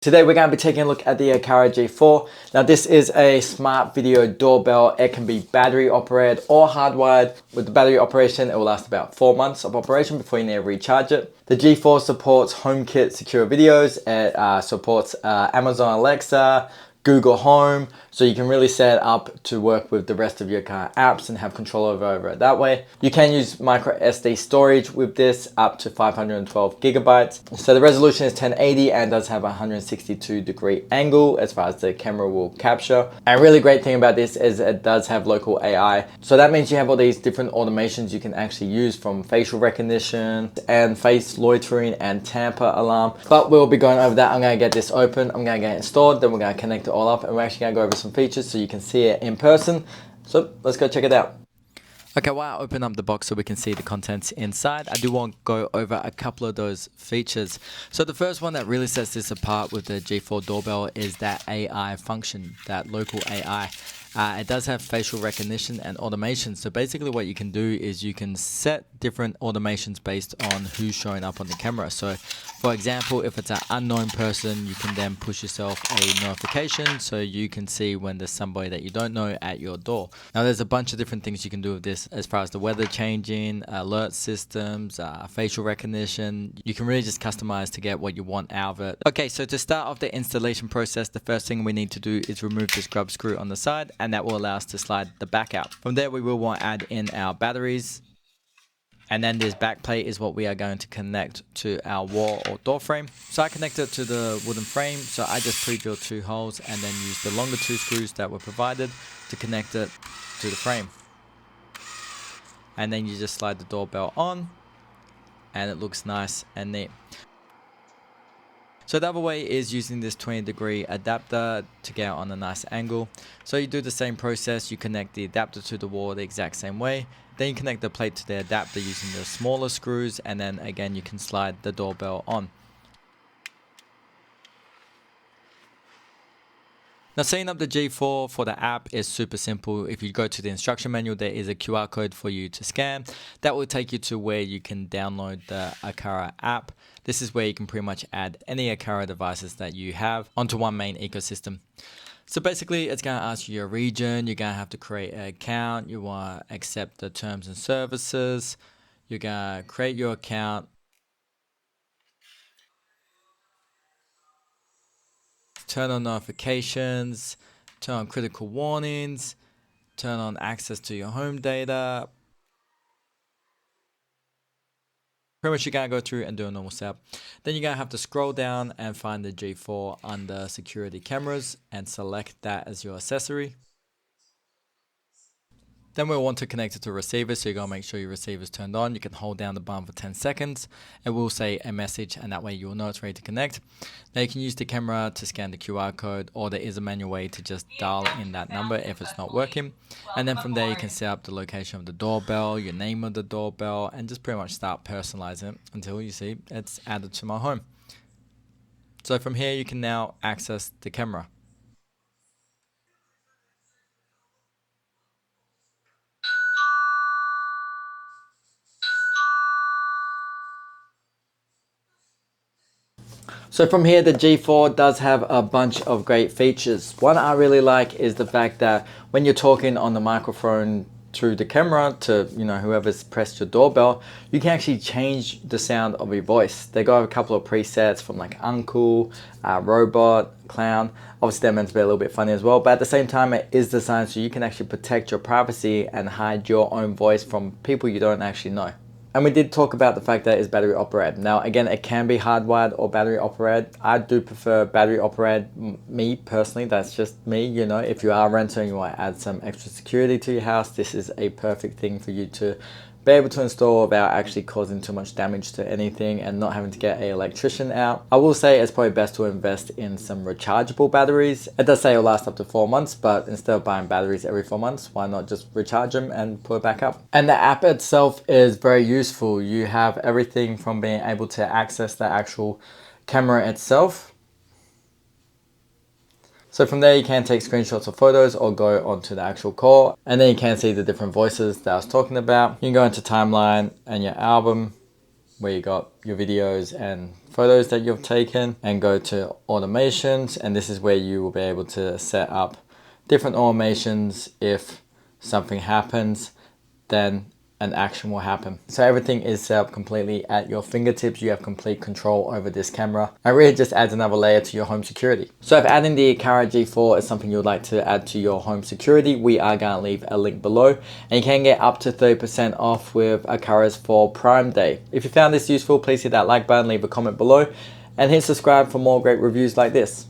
Today we're going to be taking a look at the Aqara G4. Now this is a smart video doorbell. It can be battery operated or hardwired. With the battery operation, it will last about 4 months of operation before you need to recharge it. The G4 supports HomeKit secure videos. It supports Amazon Alexa, Google Home, so you can really set it up to work with the rest of your car apps and have control over it that way. You can use micro SD storage with this up to 512 gigabytes. So the resolution is 1080 and does have a 162-degree angle as far as the camera will capture. And a really great thing about this is it does have local AI. So that means you have all these different automations you can actually use, from facial recognition and face loitering and tamper alarm. But we'll be going over that. I'm going to get this open, I'm going to get it installed, then we're going to connect it all up, and we're actually going to go over some features so you can see it in person. So let's go check it out. Okay, while I open up the box so we can see the contents inside, I do want to go over a couple of those features. So the first one that really sets this apart with the G4 doorbell is that AI function, that local AI. It does have facial recognition and automation. So basically what you can do is you can set different automations based on who's showing up on the camera. So for example, if it's an unknown person, you can then push yourself a notification so you can see when there's somebody that you don't know at your door. Now there's a bunch of different things you can do with this as far as the weather changing, alert systems, facial recognition. You can really just customize to get what you want out of it. Okay, so to start off the installation process, the first thing we need to do is remove this grub screw on the side, and that will allow us to slide the back out. From there, we will want to add in our batteries. And then this back plate is what we are going to connect to our wall or door frame. So I connect it to the wooden frame. So I just pre-drilled 2 holes and then used the longer 2 screws that were provided to connect it to the frame. And then you just slide the doorbell on and it looks nice and neat. So the other way is using this 20-degree adapter to get on a nice angle. So you do the same process, you connect the adapter to the wall the exact same way. Then you connect the plate to the adapter using the smaller screws, and then again you can slide the doorbell on. Now setting up the G4 for the app is super simple. If you go to the instruction manual, there is a QR code for you to scan. That will take you to where you can download the Aqara app. This is where you can pretty much add any Aqara devices that you have onto one main ecosystem. So basically it's going to ask you your region, you're going to have to create an account, you want to accept the terms and services, you're going to create your account. Turn on notifications, turn on critical warnings, turn on access to your home data. Pretty much you're going to go through and do a normal setup. Then you're going to have to scroll down and find the G4 under security cameras and select that as your accessory. Then we'll want to connect it to a receiver, so you're going to make sure your receiver is turned on. You can hold down the button for 10 seconds. It will say a message, and that way you'll know it's ready to connect. Now you can use the camera to scan the QR code, or there is a manual way to just dial in that number if it's not working. And then from there you can set up the location of the doorbell, your name of the doorbell, and just pretty much start personalizing it until you see it's added to my home. So from here you can now access the camera. So from here, the G4 does have a bunch of great features. One I really like is the fact that when you're talking on the microphone through the camera to, whoever's pressed your doorbell, you can actually change the sound of your voice. They got a couple of presets from like uncle, robot, clown. Obviously they're meant to be a little bit funny as well, but at the same time it is designed so you can actually protect your privacy and hide your own voice from people you don't actually know. And we did talk about the fact that it's battery operated. Now again, it can be hardwired or battery operated. I do prefer battery operated, me personally, that's just me. If you are renting and you want to add some extra security to your house, this is a perfect thing for you to be able to install without actually causing too much damage to anything and not having to get an electrician out. I will say it's probably best to invest in some rechargeable batteries. It does say it'll last up to 4 months, but instead of buying batteries every 4 months, why not just recharge them and put it back up? And the app itself is very useful. You have everything from being able to access the actual camera itself. So from there you can take screenshots of photos or go onto the actual call, and then you can see the different voices that I was talking about. You can go into timeline and your album, where you got your videos and photos that you've taken, and go to automations, and this is where you will be able to set up different automations. If something happens, then an action will happen. So everything is set up completely at your fingertips. You have complete control over this camera. It really just adds another layer to your home security. So if adding the Aqara G4 is something you'd like to add to your home security, we are going to leave a link below, and you can get up to 30% off with Aqara's for Prime Day. If you found this useful, please hit that like button, leave a comment below, and hit subscribe for more great reviews like this.